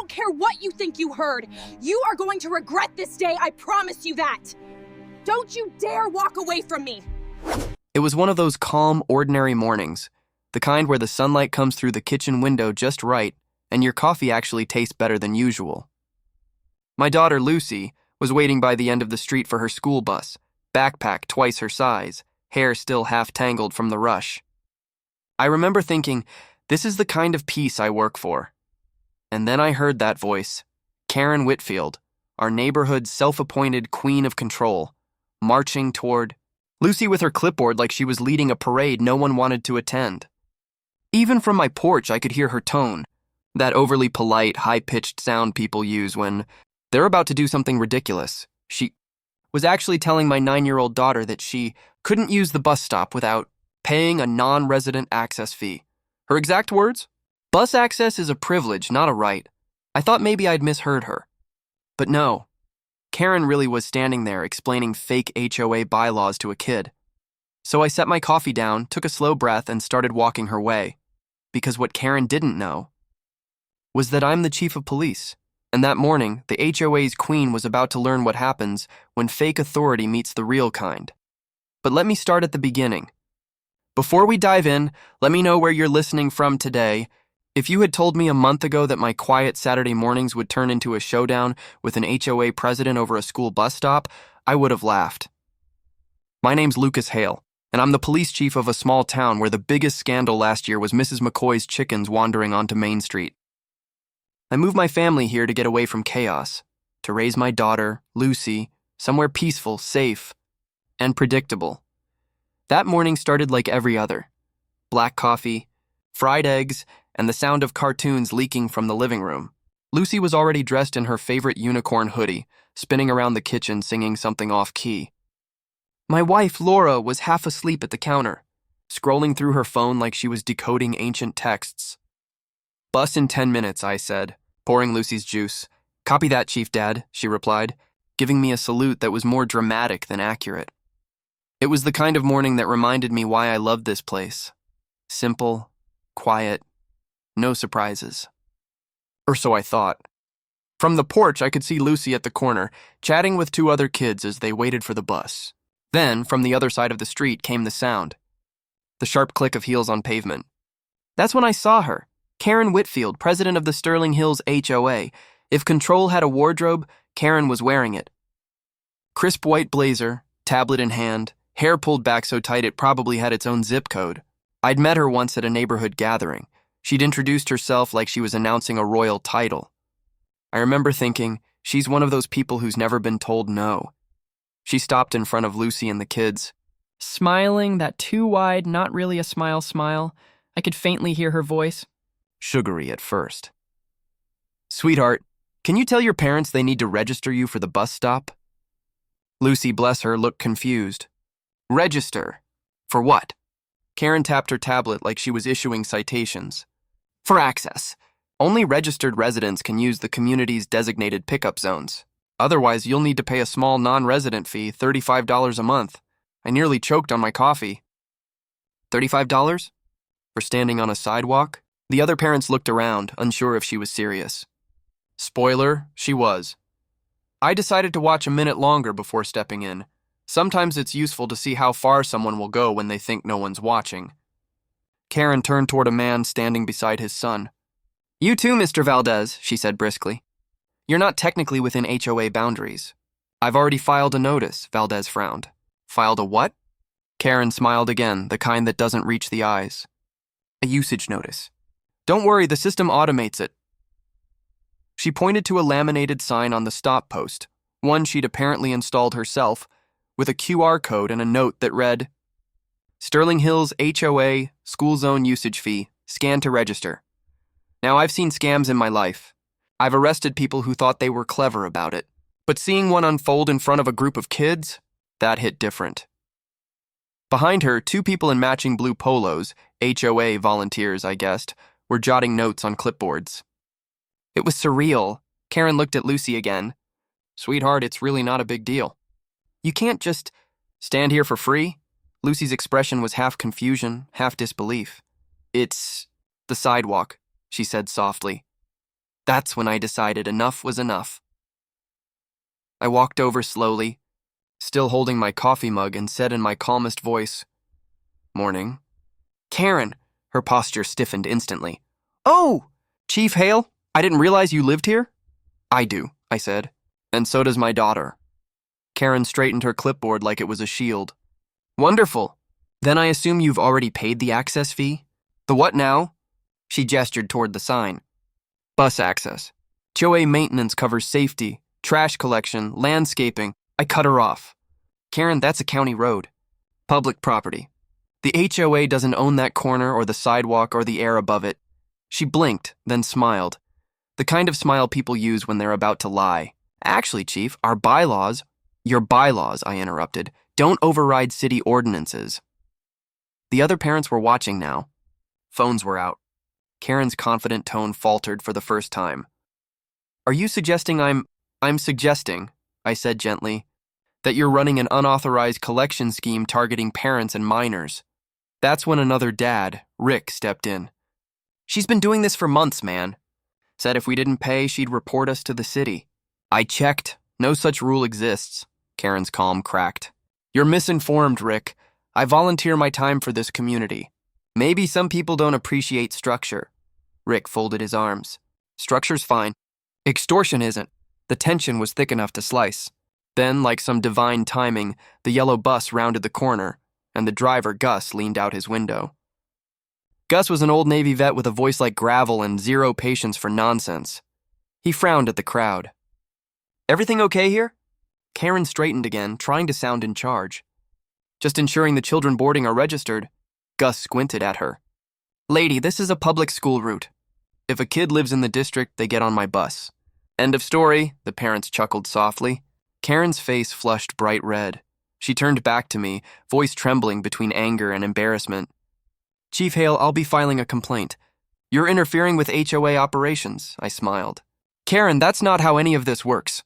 don't care what you think you heard. You are going to regret this day, I promise you that. Don't you dare walk away from me. It was one of those calm, ordinary mornings, the kind where the sunlight comes through the kitchen window just right and your coffee actually tastes better than usual. My daughter, Lucy, was waiting by the end of the street for her school bus, backpack twice her size, hair still half tangled from the rush. I remember thinking, this is the kind of peace I work for. And then I heard that voice, Karen Whitfield, our neighborhood's self-appointed queen of control, marching toward Lucy with her clipboard like she was leading a parade no one wanted to attend. Even from my porch, I could hear her tone, that overly polite, high-pitched sound people use when they're about to do something ridiculous. She was actually telling my 9-year-old daughter that she couldn't use the bus stop without paying a non-resident access fee. Her exact words? Bus access is a privilege, not a right. I thought maybe I'd misheard her. But no. Karen really was standing there explaining fake HOA bylaws to a kid. So I set my coffee down, took a slow breath, and started walking her way. Because what Karen didn't know was that I'm the chief of police. And that morning, the HOA's queen was about to learn what happens when fake authority meets the real kind. But let me start at the beginning. Before we dive in, let me know where you're listening from today. If you had told me a month ago that my quiet Saturday mornings would turn into a showdown with an HOA president over a school bus stop, I would have laughed. My name's Lucas Hale, and I'm the police chief of a small town where the biggest scandal last year was Mrs. McCoy's chickens wandering onto Main Street. I moved my family here to get away from chaos, to raise my daughter, Lucy, somewhere peaceful, safe, and predictable. That morning started like every other. Black coffee, fried eggs, and the sound of cartoons leaking from the living room. Lucy was already dressed in her favorite unicorn hoodie, spinning around the kitchen singing something off-key. My wife, Laura, was half asleep at the counter, scrolling through her phone like she was decoding ancient texts. Bus in 10 minutes, I said, pouring Lucy's juice. Copy that, Chief Dad, she replied, giving me a salute that was more dramatic than accurate. It was the kind of morning that reminded me why I loved this place. Simple, quiet, no surprises. Or so I thought. From the porch, I could see Lucy at the corner, chatting with 2 other kids as they waited for the bus. Then, from the other side of the street came the sound. The sharp click of heels on pavement. That's when I saw her, Karen Whitfield, president of the Sterling Hills HOA. If control had a wardrobe, Karen was wearing it. Crisp white blazer, tablet in hand, hair pulled back so tight it probably had its own zip code. I'd met her once at a neighborhood gathering. She'd introduced herself like she was announcing a royal title. I remember thinking, she's one of those people who's never been told no. She stopped in front of Lucy and the kids, smiling that too wide, not really a smile. I could faintly hear her voice. Sugary at first. Sweetheart, can you tell your parents they need to register you for the bus stop? Lucy, bless her, looked confused. Register? For what? Karen tapped her tablet like she was issuing citations. For access. Only registered residents can use the community's designated pickup zones. Otherwise, you'll need to pay a small non-resident fee, $35 a month. I nearly choked on my coffee. $35? For standing on a sidewalk? The other parents looked around, unsure if she was serious. Spoiler, she was. I decided to watch a minute longer before stepping in. Sometimes it's useful to see how far someone will go when they think no one's watching. Karen turned toward a man standing beside his son. You too, Mr. Valdez, she said briskly. You're not technically within HOA boundaries. I've already filed a notice, Valdez frowned. Filed a what? Karen smiled again, the kind that doesn't reach the eyes. A usage notice. Don't worry, the system automates it. She pointed to a laminated sign on the stop post, one she'd apparently installed herself, with a QR code and a note that read, Sterling Hills HOA School Zone Usage Fee, scan to register. Now, I've seen scams in my life. I've arrested people who thought they were clever about it. But seeing one unfold in front of a group of kids, that hit different. Behind her, 2 people in matching blue polos, HOA volunteers, I guessed, were jotting notes on clipboards. It was surreal. Karen looked at Lucy again. Sweetheart, it's really not a big deal. You can't just stand here for free? Lucy's expression was half confusion, half disbelief. It's the sidewalk, she said softly. That's when I decided enough was enough. I walked over slowly, still holding my coffee mug, and said in my calmest voice, "Morning." "Karen!" Her posture stiffened instantly. "Oh! Chief Hale, I didn't realize you lived here?" "I do," I said. "And so does my daughter." Karen straightened her clipboard like it was a shield. "Wonderful. Then I assume you've already paid the access fee?" "The what now?" She gestured toward the sign. "Bus access. HOA maintenance covers safety, trash collection, landscaping." I cut her off. "Karen, that's a county road. Public property. The HOA doesn't own that corner or the sidewalk or the air above it." She blinked, then smiled. The kind of smile people use when they're about to lie. "Actually, Chief, our bylaws—" "Your bylaws," I interrupted, "don't override city ordinances." The other parents were watching now. Phones were out. Karen's confident tone faltered for the first time. "Are you suggesting I'm suggesting," I said gently, "that you're running an unauthorized collection scheme targeting parents and minors?" That's when another dad, Rick, stepped in. "She's been doing this for months, man. Said if we didn't pay, she'd report us to the city." "I checked. No such rule exists." Karen's calm cracked. "You're misinformed, Rick. I volunteer my time for this community. Maybe some people don't appreciate structure." Rick folded his arms. "Structure's fine. Extortion isn't." The tension was thick enough to slice. Then, like some divine timing, the yellow bus rounded the corner, and the driver, Gus, leaned out his window. Gus was an old Navy vet with a voice like gravel and zero patience for nonsense. He frowned at the crowd. "Everything okay here?" Karen straightened again, trying to sound in charge. "Just ensuring the children boarding are registered." Gus squinted at her. "Lady, this is a public school route. If a kid lives in the district, they get on my bus." "End of story," the parents chuckled softly. Karen's face flushed bright red. She turned back to me, voice trembling between anger and embarrassment. "Chief Hale, I'll be filing a complaint. You're interfering with HOA operations," I smiled. "Karen, that's not how any of this works."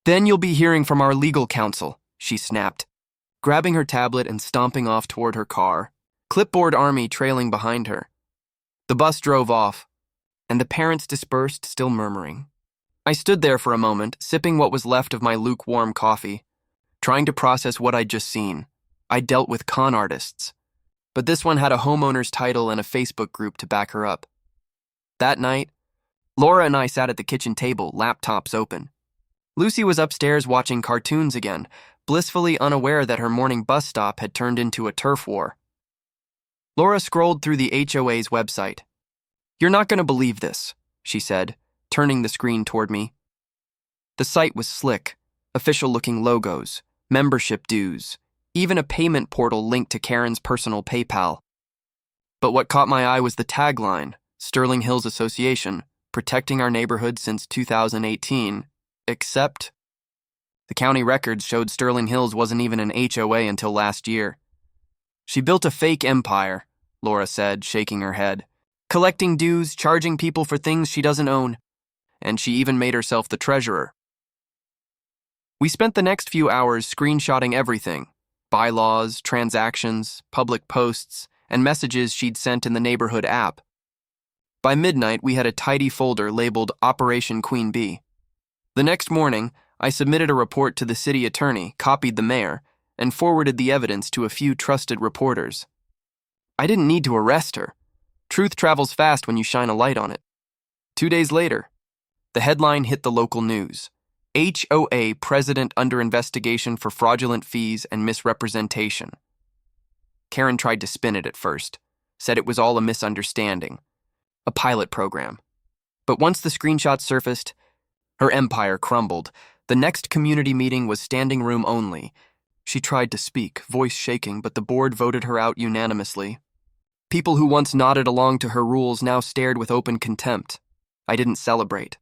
"Then you'll be hearing from our legal counsel," she snapped, grabbing her tablet and stomping off toward her car, clipboard army trailing behind her. The bus drove off, and the parents dispersed, still murmuring. I stood there for a moment, sipping what was left of my lukewarm coffee, trying to process what I'd just seen. I dealt with con artists, but this one had a homeowner's title and a Facebook group to back her up. That night, Laura and I sat at the kitchen table, laptops open. Lucy was upstairs watching cartoons again, blissfully unaware that her morning bus stop had turned into a turf war. Laura scrolled through the HOA's website. "You're not going to believe this," she said, turning the screen toward me. The site was slick, official-looking logos, membership dues, even a payment portal linked to Karen's personal PayPal. But what caught my eye was the tagline, Sterling Hills Association, protecting our neighborhood since 2018, except the county records showed Sterling Hills wasn't even an HOA until last year. "She built a fake empire," Laura said, shaking her head, "collecting dues, charging people for things she doesn't own. And she even made herself the treasurer." We spent the next few hours screenshotting everything: bylaws, transactions, public posts, and messages she'd sent in the neighborhood app. By midnight, we had a tidy folder labeled Operation Queen Bee. The next morning, I submitted a report to the city attorney, copied the mayor, and forwarded the evidence to a few trusted reporters. I didn't need to arrest her. Truth travels fast when you shine a light on it. 2 days later, the headline hit the local news: HOA president under investigation for fraudulent fees and misrepresentation. Karen tried to spin it at first, said it was all a misunderstanding, a pilot program. But once the screenshots surfaced, her empire crumbled. The next community meeting was standing room only. She tried to speak, voice shaking, but the board voted her out unanimously. People who once nodded along to her rules now stared with open contempt. I didn't celebrate.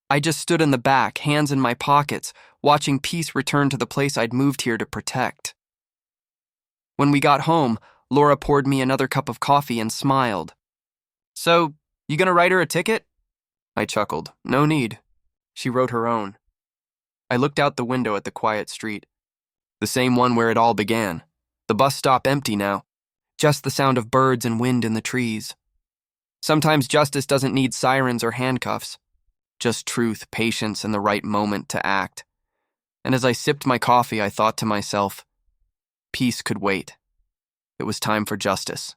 I just stood in the back, hands in my pockets, watching peace return to the place I'd moved here to protect. When we got home, Laura poured me another cup of coffee and smiled. "So, you gonna write her a ticket?" I chuckled. "No need. She wrote her own." I looked out the window at the quiet street. The same one where it all began. The bus stop empty now. Just the sound of birds and wind in the trees. Sometimes justice doesn't need sirens or handcuffs. just truth, patience, and the right moment to act. And as I sipped my coffee, I thought to myself, peace could wait. It was time for justice.